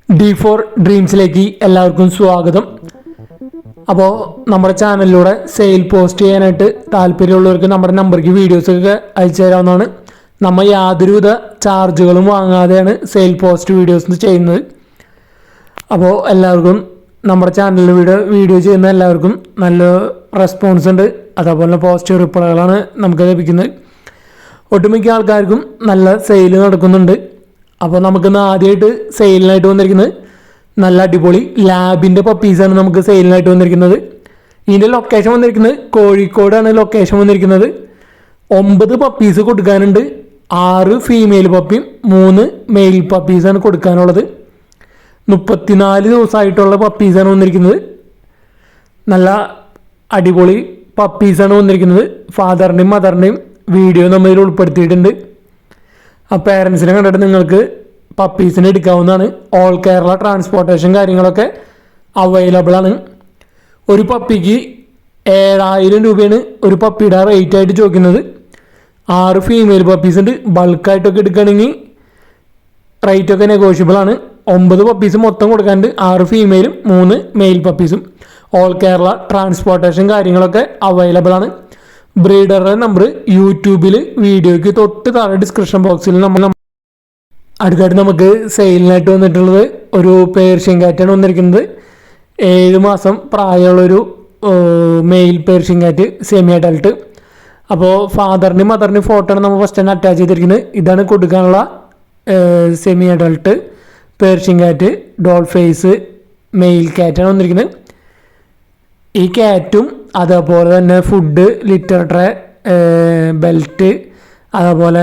D4 ഡ്രീംസിലേക്ക് എല്ലാവർക്കും സ്വാഗതം. അപ്പോൾ നമ്മുടെ ചാനലിലൂടെ സെയിൽ പോസ്റ്റ് ചെയ്യാനായിട്ട് താല്പര്യമുള്ളവർക്ക് നമ്മുടെ നമ്പർക്ക് വീഡിയോസൊക്കെ അയച്ചു തരാവുന്നതാണ്. നമ്മൾ യാതൊരുവിധ ചാർജുകളും വാങ്ങാതെയാണ് സെയിൽ പോസ്റ്റ് വീഡിയോസ് ചെയ്യുന്നത്. അപ്പോൾ എല്ലാവർക്കും നമ്മുടെ ചാനലിൽ വീഡിയോ ചെയ്യുന്ന എല്ലാവർക്കും നല്ല റെസ്പോൺസ് ഉണ്ട്. അതേപോലെ പോസിറ്റീവ് റിപ്ലൈകളാണ് നമുക്ക് ലഭിക്കുന്നത്. ഒട്ടുമിക്ക ആൾക്കാർക്കും നല്ല സെയിൽ നടക്കുന്നുണ്ട്. അപ്പോൾ നമുക്കിന്ന് ആദ്യമായിട്ട് സെയിലിനായിട്ട് വന്നിരിക്കുന്നത് നല്ല അടിപൊളി ലാബിൻ്റെ പപ്പീസാണ് നമുക്ക് സെയിലിനായിട്ട് വന്നിരിക്കുന്നത്. ഇതിൻ്റെ ലൊക്കേഷൻ വന്നിരിക്കുന്നത് കോഴിക്കോടാണ് ലൊക്കേഷൻ വന്നിരിക്കുന്നത്. 9 പപ്പീസ് കൊടുക്കാനുണ്ട്. 6 ഫീമെയിൽ പപ്പിയും 3 മെയിൽ പപ്പീസാണ് കൊടുക്കാനുള്ളത്. 34 ദിവസമായിട്ടുള്ള പപ്പീസാണ് വന്നിരിക്കുന്നത്. നല്ല അടിപൊളി പപ്പീസാണ് വന്നിരിക്കുന്നത്. ഫാദറിൻ്റെയും മദറിൻ്റെയും വീഡിയോ നമ്മൾ ഇതിൽ ഉൾപ്പെടുത്തിയിട്ടുണ്ട്. ആ പേരൻസിനെ കണ്ടിട്ട് നിങ്ങൾക്ക് പപ്പീസിനെ എടുക്കാവുന്നതാണ്. ഓൾ കേരള ട്രാൻസ്പോർട്ടേഷൻ കാര്യങ്ങളൊക്കെ അവൈലബിൾ ആണ്. ഒരു പപ്പിക്ക് 7,000 രൂപയാണ് ഒരു പപ്പിയുടെ റേറ്റ് ആയിട്ട് ചോദിക്കുന്നത്. 6 ഫീമെയിൽ പപ്പീസ് ഉണ്ട്. ബൾക്കായിട്ടൊക്കെ എടുക്കുകയാണെങ്കിൽ റേറ്റൊക്കെ നെഗോഷ്യബിൾ ആണ്. 9 പപ്പീസ് മൊത്തം കൊടുക്കാണ്ട് 6 ഫീമെയിലും 3 മെയിൽ പപ്പീസും. ഓൾ കേരള ട്രാൻസ്പോർട്ടേഷൻ കാര്യങ്ങളൊക്കെ അവൈലബിൾ ആണ്. ബ്രീഡറുടെ നമ്പർ യൂട്യൂബിൽ വീഡിയോയ്ക്ക് തൊട്ട് താഴെ ഡിസ്ക്രിപ്ഷൻ ബോക്സിൽ അടുത്തായിട്ട് നമുക്ക് സെയിലിനായിട്ട് വന്നിട്ടുള്ളത് ഒരു പേർഷ്യൻ കാറ്റാണ് വന്നിരിക്കുന്നത്. 7 മാസം പ്രായമുള്ളൊരു മെയിൽ പേർഷ്യൻ കാറ്റ് സെമി അഡൾട്ട്. അപ്പോൾ ഫാദറിൻ്റെയും മദറിൻ്റെയും ഫോട്ടോ ആണ് നമ്മൾ ഫസ്റ്റ് തന്നെ അറ്റാച്ച് ചെയ്തിരിക്കുന്നത്. ഇതാണ് കൊടുക്കാനുള്ള സെമി അഡൾട്ട് പേർഷ്യൻ കാറ്റ് ഡോൾ ഫേസ് മെയിൽ കാറ്റാണ് വന്നിരിക്കുന്നത്. ഈ കാറ്റും അതേപോലെ തന്നെ ഫുഡ്, ലിറ്റർ ട്രേ, ബെൽറ്റ്, അതേപോലെ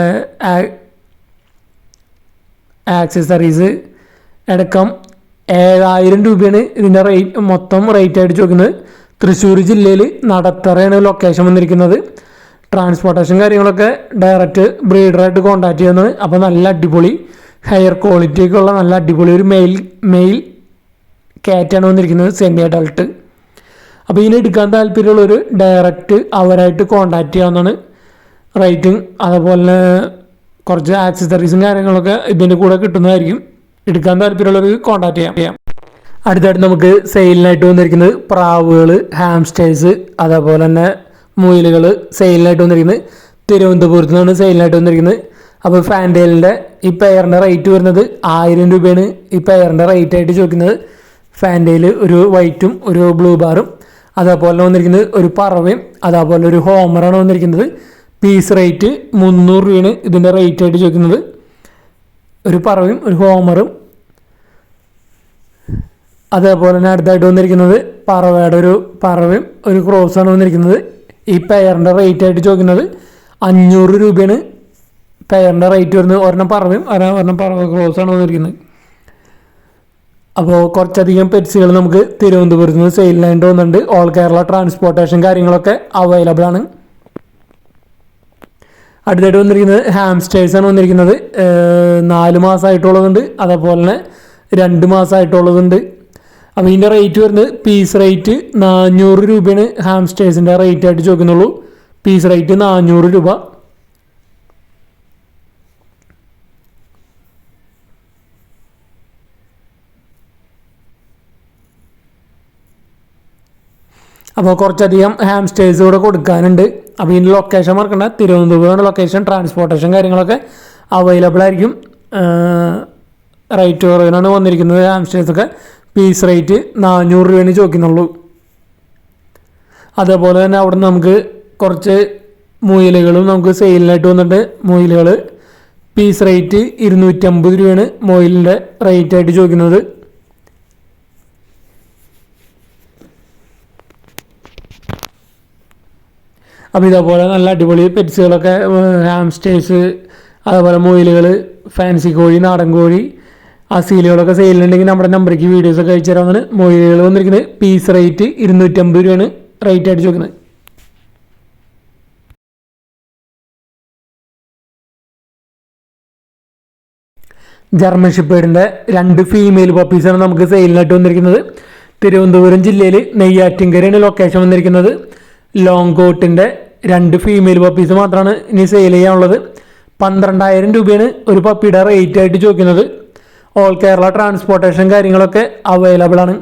ആക്സസറീസ് അടക്കം 7,000 രൂപയാണ് ഇതിൻ്റെ മൊത്തം റേറ്റായിട്ട് ചോദിക്കുന്നത്. തൃശ്ശൂർ ജില്ലയിൽ നടത്തറയാണ് ലൊക്കേഷൻ വന്നിരിക്കുന്നത്. ട്രാൻസ്പോർട്ടേഷൻ കാര്യങ്ങളൊക്കെ ഡയറക്റ്റ് ബ്രീഡറായിട്ട് കോൺടാക്ട് ചെയ്യുന്നത്. അപ്പോൾ നല്ല അടിപൊളി ഹയർ ക്വാളിറ്റിയൊക്കെ ഉള്ള നല്ല അടിപൊളി ഒരു മെയിൽ കാറ്റാണ് വന്നിരിക്കുന്നത് സെമി അഡൾട്ട്. അപ്പോൾ ഇതിന് എടുക്കാൻ താല്പര്യമുള്ളൊരു ഡയറക്റ്റ് അവരായിട്ട് കോൺടാക്ട് ചെയ്യാവുന്നതാണ്. റേറ്റും അതുപോലെ കുറച്ച് ആക്സസറീസും കാര്യങ്ങളൊക്കെ ഇതിൻ്റെ കൂടെ കിട്ടുന്നതായിരിക്കും. എടുക്കാൻ താല്പര്യമുള്ളവർക്ക് കോൺടാക്ട് ചെയ്യാം. അടുത്തായിട്ട് നമുക്ക് സെയിലിനായിട്ട് വന്നിരിക്കുന്നത് പ്രാവുകൾ, ഹാംസ്റ്റേഴ്സ്, അതേപോലെ തന്നെ മുയലുകൾ സെയിലിനായിട്ട് വന്നിരിക്കുന്നത്. തിരുവനന്തപുരത്ത് നിന്നാണ് സെയിലിനായിട്ട് വന്നിരിക്കുന്നത്. അപ്പോൾ ഫാൻഡേലിൻ്റെ ഈ പെയറിൻ്റെ റേറ്റ് വരുന്നത് 1000 രൂപയാണ് ഈ പെയറിൻ്റെ റേറ്റ് ആയിട്ട് ചോദിക്കുന്നത്. ഫാൻഡേൽ ഒരു വൈറ്റും ഒരു ബ്ലൂ ബാറും, അതേപോലെ വന്നിരിക്കുന്നത് ഒരു പറവയും അതേപോലെ ഒരു ഹോമറാണ് വന്നിരിക്കുന്നത്. പീസ് റേറ്റ് 300 രൂപയാണ് ഇതിൻ്റെ റേറ്റ് ആയിട്ട് ചോദിക്കുന്നത്. ഒരു പറവയും ഒരു ഹോമറും. അതേപോലെ തന്നെ അടുത്തായിട്ട് വന്നിരിക്കുന്നത് പറവയുടെ ഒരു പറവയും ഒരു ക്രോസാണ് വന്നിരിക്കുന്നത്. ഈ പെയറിൻ്റെ റേറ്റ് ആയിട്ട് ചോദിക്കുന്നത് 500 രൂപയാണ് പെയറിൻ്റെ റേറ്റ് വരുന്നത്. ഒരെണ്ണം പറവയും ഒരെണ്ണം പറവ ക്രോസാണ് വന്നിരിക്കുന്നത്. അപ്പോൾ കുറച്ചധികം പെറ്റ്സുകൾ നമുക്ക് തിരുവനന്തപുരത്ത് നിന്ന് സെയിലിനായിട്ട് വന്നിട്ടുണ്ട്. ഓൾ കേരള ട്രാൻസ്പോർട്ടേഷൻ കാര്യങ്ങളൊക്കെ അവൈലബിൾ ആണ്. അടുത്തായിട്ട് വന്നിരിക്കുന്നത് ഹാംസ്റ്റേഴ്സാണ് വന്നിരിക്കുന്നത്. 4 മാസമായിട്ടുള്ളതുണ്ട്, അതേപോലെ തന്നെ 2 മാസമായിട്ടുള്ളതുണ്ട്. അപ്പോൾ ഇതിൻ്റെ റേറ്റ് വരുന്നത് പീസ് റേറ്റ് 400 രൂപയാണ് ഹാംസ്റ്റേഴ്സിൻ്റെ റേറ്റ് ആയിട്ട് ചോദിക്കുന്നുള്ളൂ. പീസ് റേറ്റ് 400 രൂപ. അപ്പോൾ കുറച്ചധികം ഹാംസ്റ്റേഴ്സ് കൂടെ കൊടുക്കാനുണ്ട്. അപ്പോൾ ഇതിൻ്റെ ലൊക്കേഷൻ മറക്കണ്ട, തിരുവനന്തപുരമാണ് ലൊക്കേഷൻ. ട്രാൻസ്പോർട്ടേഷൻ കാര്യങ്ങളൊക്കെ അവൈലബിൾ ആയിരിക്കും. റേറ്റ് കുറവിനാണ് വന്നിരിക്കുന്നത് ഹാംസ്റ്റേഴ്സൊക്കെ. പീസ് റേറ്റ് 400 രൂപയാണ് ചോദിക്കുന്നുള്ളൂ. അതേപോലെ തന്നെ അവിടെ നമുക്ക് കുറച്ച് മുയലുകളും നമുക്ക് സെയിലിനായിട്ട് വന്നിട്ടുണ്ട്. മുയലുകൾ പീസ് റേറ്റ് 250 രൂപയാണ് മുയലിൻ്റെ റേറ്റ് ആയിട്ട് ചോദിക്കുന്നത്. അപ്പോൾ ഇതേപോലെ നല്ല അടിപൊളി പെറ്റ്സുകളൊക്കെ ഹാംസ്റ്റേഴ്സ്, അതേപോലെ മുയലുകൾ, ഫാൻസി കോഴി, നാടൻ കോഴി, അസീലുകളൊക്കെ സെയിലുണ്ടെങ്കിൽ നമ്മുടെ നമ്പറേക്ക് വീഡിയോസൊക്കെ അയച്ചു തരാവുന്നതാണ്. മുയലുകൾ വന്നിരിക്കുന്നത് പീസ് റേറ്റ് 250 രൂപയാണ് റേറ്റ് ആയിട്ട് ചോദിക്കുന്നത്. ജർമ്മൻ ഷെപ്പേർഡിൻ്റെ 2 ഫീമെയിൽ പപ്പീസാണ് നമുക്ക് സെയിലിനായിട്ട് വന്നിരിക്കുന്നത്. തിരുവനന്തപുരം ജില്ലയിൽ നെയ്യാറ്റിൻകരയാണ് ലൊക്കേഷൻ വന്നിരിക്കുന്നത്. ലോങ് കോട്ടിൻ്റെ 2 ഫീമെയിൽ പപ്പീസ് മാത്രമാണ് ഇനി സെയിൽ ചെയ്യാനുള്ളത്. 12,000 രൂപയാണ് ഒരു പപ്പിയുടെ റേറ്റ് ആയിട്ട് ചോദിക്കുന്നത്. ഓൾ കേരള ട്രാൻസ്പോർട്ടേഷൻ കാര്യങ്ങളൊക്കെ അവൈലബിൾ ആണ്.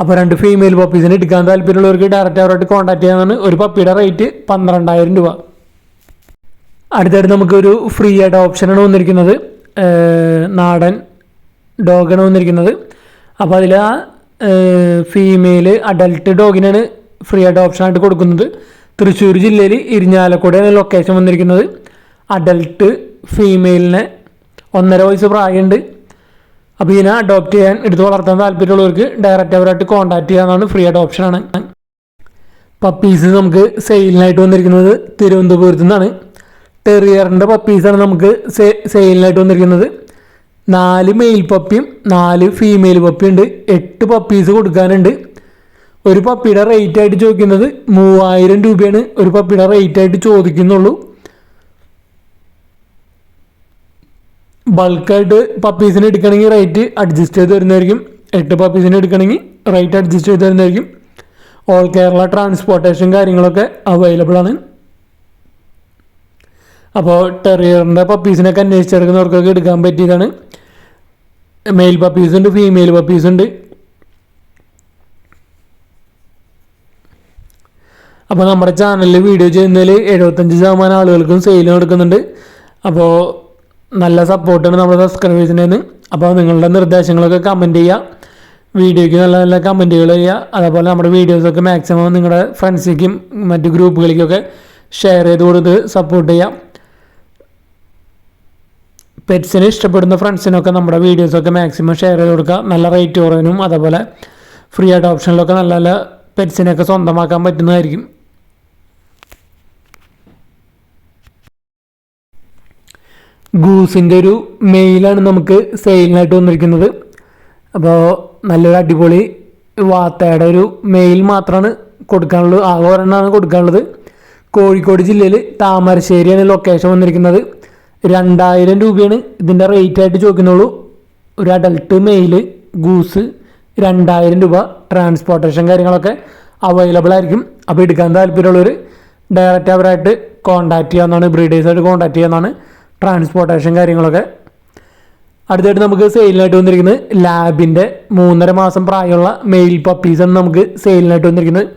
അപ്പോൾ 2 ഫീമെയിൽ പപ്പീസിന് എടുക്കാൻ താല്പര്യമുള്ളവർക്ക് ഡയറക്റ്റ് അവരായിട്ട് കോൺടാക്ട് ചെയ്യാനാണ്. ഒരു പപ്പിയുടെ റേറ്റ് 12,000 രൂപ. അടുത്തായിട്ട് നമുക്കൊരു ഫ്രീ അഡോപ്ഷനാണ് വന്നിരിക്കുന്നത്. നാടൻ ഡോഗാണ് വന്നിരിക്കുന്നത്. അപ്പോൾ അതിൽ ആ ഫീമെയിൽ അഡൽട്ട് ഡോഗിനാണ് ഫ്രീ അഡോപ്ഷനായിട്ട് കൊടുക്കുന്നത്. തൃശ്ശൂർ ജില്ലയിൽ ഇരിഞ്ഞാലക്കുടയാണ് ലൊക്കേഷൻ വന്നിരിക്കുന്നത്. അഡൽട്ട് ഫീമെയിലിനെ 1.5 വയസ്സ് പ്രായമുണ്ട്. അപ്പോൾ ഇതിനെ അഡോപ്റ്റ് ചെയ്യാൻ എടുത്ത് വളർത്താൻ താല്പര്യമുള്ളവർക്ക് ഡയറക്റ്റ് അവരായിട്ട് കോൺടാക്ട് ചെയ്യാവുന്നതാണ്. ഫ്രീ അഡോപ്ഷനാണ്. പപ്പീസ് നമുക്ക് സെയിലിനായിട്ട് വന്നിരിക്കുന്നത് തിരുവനന്തപുരത്തു നിന്നാണ്. ടെറിയറിൻ്റെ പപ്പീസാണ് നമുക്ക് സെയിലിനായിട്ട് വന്നിരിക്കുന്നത്. 4 മെയിൽ പപ്പിയും 4 ഫീമെയിൽ പപ്പിയും ഉണ്ട്. 8 പപ്പീസ് കൊടുക്കാനുണ്ട്. ഒരു പപ്പിയുടെ റേറ്റ് ആയിട്ട് ചോദിക്കുന്നത് 3000 രൂപയാണ്. ഒരു പപ്പിയുടെ റേറ്റ് ആയിട്ട് ചോദിക്കുന്നുള്ളൂ. ബൾക്കായിട്ട് പപ്പീസിന് എടുക്കണമെങ്കിൽ റേറ്റ് അഡ്ജസ്റ്റ് ചെയ്ത് തരുന്നതായിരിക്കും. 8 പപ്പീസിന് എടുക്കണമെങ്കിൽ റേറ്റ് അഡ്ജസ്റ്റ് ചെയ്ത് തരുന്നതായിരിക്കും. ഓൾ കേരള ട്രാൻസ്പോർട്ടേഷൻ കാര്യങ്ങളൊക്കെ അവൈലബിൾ ആണ്. അപ്പോൾ ടെറിയറിൻ്റെ പപ്പീസിനൊക്കെ അന്വേഷിച്ചെടുക്കുന്നവർക്കൊക്കെ എടുക്കാൻ പറ്റിയതാണ്. മെയിൽ പപ്പീസുണ്ട്, ഫീമെയിൽ പപ്പീസുണ്ട്. അപ്പോൾ നമ്മുടെ ചാനലിൽ വീഡിയോ ചെയ്യുന്നതിൽ 75% ആളുകൾക്കും സെയിൽ നടക്കുന്നുണ്ട്. അപ്പോൾ നല്ല സപ്പോർട്ടാണ് നമ്മുടെ സബ്സ്ക്രൈബേഴ്സിൻ്റെ നിന്ന്. അപ്പോൾ നിങ്ങളുടെ നിർദ്ദേശങ്ങളൊക്കെ കമൻറ്റ് ചെയ്യുക. വീഡിയോയ്ക്ക് നല്ല നല്ല കമൻറ്റുകൾ ചെയ്യുക. അതേപോലെ നമ്മുടെ വീഡിയോസൊക്കെ മാക്സിമം നിങ്ങളുടെ ഫ്രണ്ട്സിലേക്കും മറ്റ് ഗ്രൂപ്പുകളിലേക്കൊക്കെ ഷെയർ ചെയ്ത് കൊടുത്ത് സപ്പോർട്ട് ചെയ്യാം. പെറ്റ്സിനെ ഇഷ്ടപ്പെടുന്ന ഫ്രണ്ട്സിനൊക്കെ നമ്മുടെ വീഡിയോസൊക്കെ മാക്സിമം ഷെയർ ചെയ്ത് കൊടുക്കുക. നല്ല റേറ്റ് കുറവിനും അതേപോലെ ഫ്രീ അഡോപ്ഷനിലൊക്കെ നല്ല നല്ല പെറ്റ്സിനെയൊക്കെ സ്വന്തമാക്കാൻ പറ്റുന്നതായിരിക്കും. ഗൂസിൻ്റെ ഒരു മെയിലാണ് നമുക്ക് സെയിലിനായിട്ട് വന്നിരിക്കുന്നത്. അപ്പോൾ നല്ലൊരു അടിപൊളി വാത്തയുടെ ഒരു മെയിൽ മാത്രമാണ് കൊടുക്കാനുള്ളത്. ആകെ ഒരെണ്ണമാണ് കൊടുക്കാനുള്ളത്. കോഴിക്കോട് ജില്ലയിൽ താമരശ്ശേരിയാണ് ലൊക്കേഷൻ വന്നിരിക്കുന്നത്. 2000 രൂപയാണ് ഇതിൻ്റെ റേറ്റ് ആയിട്ട് ചോദിക്കുന്നുള്ളൂ. ഒരു അഡൽട്ട് മെയിൽ ഗൂസ് 2000 രൂപ. ട്രാൻസ്പോർട്ടേഷൻ കാര്യങ്ങളൊക്കെ അവൈലബിൾ ആയിരിക്കും. അപ്പോൾ എടുക്കാൻ താല്പര്യമുള്ളവർ ഡയറക്റ്റ് അവരായിട്ട് കോൺടാക്ട് ചെയ്യാവുന്നതാണ്. ബ്രീഡേഴ്സായിട്ട് കോൺടാക്ട് ചെയ്യാവുന്നതാണ്. ട്രാൻസ്പോർട്ടേഷൻ കാര്യങ്ങളൊക്കെ. അടുത്തായിട്ട് നമുക്ക് സെയിലിനായിട്ട് വന്നിരിക്കുന്നത് ലാബിൻ്റെ 3.5 മാസം പ്രായമുള്ള മെയിൽ പപ്പീസാണ് നമുക്ക് സെയിലിനായിട്ട് വന്നിരിക്കുന്നത്.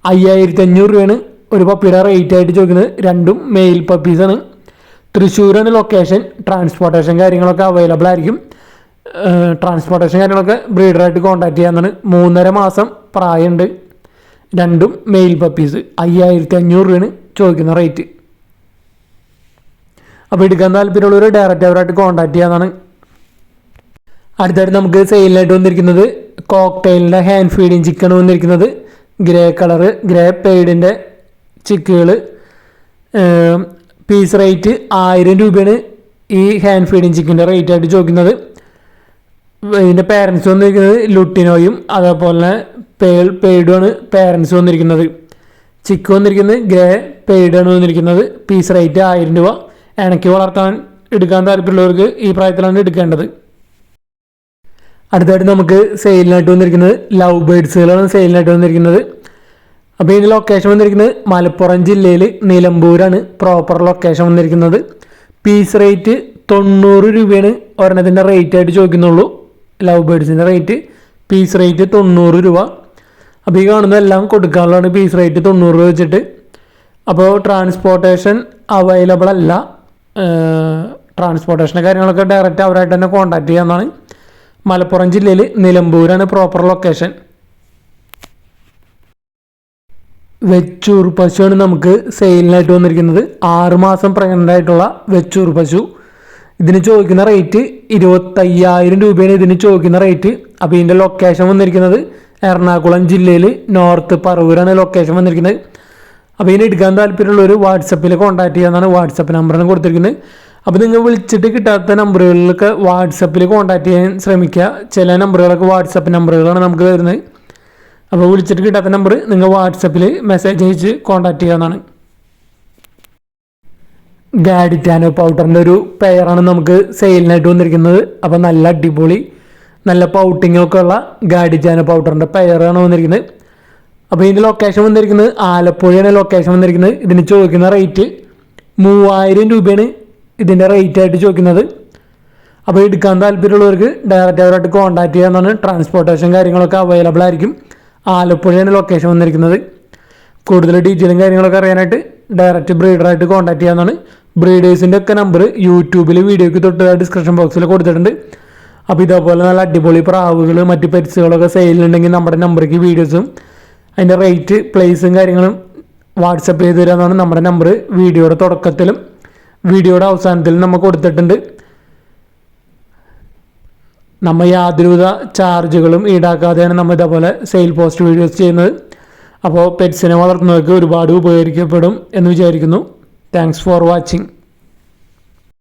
5500 രൂപയാണ് ഒരു പപ്പിയുടെ റേറ്റ് ആയിട്ട് ചോദിക്കുന്നത്. 2 മെയിൽ പപ്പീസാണ്. തൃശ്ശൂരാണ് ലൊക്കേഷൻ. ട്രാൻസ്പോർട്ടേഷൻ കാര്യങ്ങളൊക്കെ അവൈലബിൾ ആയിരിക്കും. ട്രാൻസ്പോർട്ടേഷൻ കാര്യങ്ങളൊക്കെ ബ്രീഡറായിട്ട് കോൺടാക്ട് ചെയ്യാവുന്നതാണ്. 3.5 മാസം പ്രായമുണ്ട്. 2 മെയിൽ പപ്പീസ്. 5500 രൂപയാണ് ചോദിക്കുന്ന റേറ്റ്. അപ്പോൾ എടുക്കാൻ താല്പര്യമുള്ളവർ ഡയറക്റ്റ് അവരായിട്ട് കോൺടാക്ട് ചെയ്യാവുന്നതാണ്. അടുത്തായിട്ട് നമുക്ക് സെയിലിനായിട്ട് വന്നിരിക്കുന്നത് കോക്ടെയിലിൻ്റെ ഹാൻഡ് ഫീഡിങ് ചിക്കൻ വന്നിരിക്കുന്നത്. ഗ്രേ കളറ് ഗ്രേ പെയ്ഡിൻ്റെ ചിക്കുകൾ. പീസ് റേറ്റ് 1000 രൂപയാണ് ഈ ഹാൻഡ് ഫീഡിങ് ചിക്കൻ്റെ റേറ്റ് ആയിട്ട് ചോദിക്കുന്നത്. ഇതിൻ്റെ പേരൻസ് വന്നിരിക്കുന്നത് ലുട്ടിനോയും അതേപോലെ പെയ്ഡുമാണ് പേരൻസ് വന്നിരിക്കുന്നത്. ചിക്ക് വന്നിരിക്കുന്നത് ഗ്രേ പെയ്ഡാണ് വന്നിരിക്കുന്നത്. പീസ് റേറ്റ് 1000 രൂപ. ഇണക്കി വളർത്താൻ എടുക്കാൻ താല്പര്യമുള്ളവർക്ക് ഈ പ്രായത്തിലാണ് എടുക്കേണ്ടത്. അടുത്തായിട്ട് നമുക്ക് സെയിലിനായിട്ട് വന്നിരിക്കുന്നത് ലവ് ബേഡ്സുകളാണ് സെയിലിനായിട്ട് വന്നിരിക്കുന്നത്. അപ്പോൾ ഇതിൻ്റെ ലൊക്കേഷൻ വന്നിരിക്കുന്നത് മലപ്പുറം ജില്ലയിൽ നിലമ്പൂരാണ് പ്രോപ്പർ ലൊക്കേഷൻ വന്നിരിക്കുന്നത്. പീസ് റേറ്റ് 90 രൂപയാണ് ഒരെണ്ണത്തിൻ്റെ റേറ്റ് ആയിട്ട് ചോദിക്കുന്നുള്ളൂ. ലവ് ബേഡ്സിൻ്റെ റേറ്റ് പീസ് റേറ്റ് 90 രൂപ. അപ്പോൾ ഈ കാണുന്നതെല്ലാം കൊടുക്കാനുള്ളതാണ് പീസ് റേറ്റ് 90 രൂപ വെച്ചിട്ട്. അപ്പോൾ ട്രാൻസ്പോർട്ടേഷൻ അവൈലബിൾ അല്ല. ട്രാൻസ്പോർട്ടേഷൻ്റെ കാര്യങ്ങളൊക്കെ ഡയറക്റ്റ് അവരായിട്ട് തന്നെ കോൺടാക്ട് ചെയ്യാവുന്നതാണ്. മലപ്പുറം ജില്ലയിൽ നിലമ്പൂരാണ് പ്രോപ്പർ ലൊക്കേഷൻ. വെച്ചൂർ പശുവാണ് നമുക്ക് സെയിലിനായിട്ട് വന്നിരിക്കുന്നത്. 6 മാസം പ്രഗ്നൻ്റ് ആയിട്ടുള്ള വെച്ചൂർ പശു. ഇതിന് ചോദിക്കുന്ന റേറ്റ് 25,000 രൂപയാണ് ഇതിന് ചോദിക്കുന്ന റേറ്റ്. അപ്പോൾ ഇതിൻ്റെ ലൊക്കേഷൻ വന്നിരിക്കുന്നത് എറണാകുളം ജില്ലയിൽ നോർത്ത് പറവൂരാണ് ലൊക്കേഷൻ വന്നിരിക്കുന്നത്. അപ്പോൾ ഇതിന് എടുക്കാൻ താല്പര്യമുള്ളവർ വാട്സപ്പിൽ കോൺടാക്ട് ചെയ്യാനാണ്. വാട്സപ്പ് നമ്പറാണ് കൊടുത്തിരിക്കുന്നത്. അപ്പോൾ നിങ്ങൾ വിളിച്ചിട്ട് കിട്ടാത്ത നമ്പറുകളിലൊക്കെ വാട്സപ്പിൽ കോൺടാക്ട് ചെയ്യാൻ ശ്രമിക്കുക. ചില നമ്പറുകളൊക്കെ വാട്സപ്പ് നമ്പറുകളാണ് നമുക്ക് തരുന്നത്. അപ്പോൾ വിളിച്ചിട്ട് കിട്ടാത്ത നമ്പർ നിങ്ങൾ വാട്സപ്പിൽ മെസ്സേജ് അയച്ച് കോൺടാക്ട് ചെയ്യാവുന്നതാണ്. ഗാഡിറ്റാനോ പൗഡറിൻ്റെ ഒരു പെയറാണ് നമുക്ക് സെയിലിനായിട്ട് വന്നിരിക്കുന്നത്. അപ്പോൾ നല്ല അടിപൊളി നല്ല പൗട്ടിങ്ങൊക്കെ ഉള്ള ഗാഡിറ്റാനോ പൗഡറിൻ്റെ പെയറാണ് വന്നിരിക്കുന്നത്. അപ്പോൾ ഇതിൻ്റെ ലൊക്കേഷൻ വന്നിരിക്കുന്നത് ആലപ്പുഴയാണ് ലൊക്കേഷൻ വന്നിരിക്കുന്നത്. ഇതിന് ചോദിക്കുന്ന റേറ്റ് 3000 രൂപയാണ് ഇതിൻ്റെ റേറ്റ് ആയിട്ട് ചോദിക്കുന്നത്. അപ്പോൾ എടുക്കാൻ താല്പര്യമുള്ളവർക്ക് ഡയറക്റ്റ് അവരായിട്ട് കോൺടാക്ട് ചെയ്യാവുന്നതാണ്. ട്രാൻസ്പോർട്ടേഷൻ കാര്യങ്ങളൊക്കെ അവൈലബിൾ ആയിരിക്കും. ആലപ്പുഴയാണ് ലൊക്കേഷൻ വന്നിരിക്കുന്നത്. കൂടുതൽ ഡീറ്റെയിലും കാര്യങ്ങളൊക്കെ അറിയാനായിട്ട് ഡയറക്റ്റ് ബ്രീഡറായിട്ട് കോൺടാക്ട് ചെയ്യാവുന്നതാണ്. ബ്രീഡേഴ്സിൻ്റെ ഒക്കെ നമ്പർ യൂട്യൂബിൽ വീഡിയോയ്ക്ക് തൊട്ട് ഡിസ്ക്രിപ്ഷൻ ബോക്സിൽ കൊടുത്തിട്ടുണ്ട്. അപ്പോൾ ഇതേപോലെ നല്ല അടിപൊളി പ്രാവുകൾ മറ്റ് പെറ്റ്സുകളൊക്കെ സെയിലുണ്ടെങ്കിൽ നമ്മുടെ നമ്പർക്ക് വീഡിയോസും അതിൻ്റെ റേറ്റ് പ്ലേസും കാര്യങ്ങളും വാട്സപ്പ് ചെയ്ത് തരാമെന്നാണ്. നമ്മുടെ നമ്പർ വീഡിയോയുടെ തുടക്കത്തിലും വീഡിയോയുടെ അവസാനത്തിലും നമ്മൾ കൊടുത്തിട്ടുണ്ട്. നമ്മൾ യാതൊരുവിധ ചാർജുകളും ഈടാക്കാതെയാണ് നമ്മൾ ഇതേപോലെ സെയിൽ പോസ്റ്റ് വീഡിയോസ് ചെയ്യുന്നത്. അപ്പോൾ പെറ്റ്സിനെ വളർത്തുന്നവർക്ക് ഒരുപാട് ഉപകരിക്കപ്പെടും എന്ന് വിചാരിക്കുന്നു. Thanks for watching.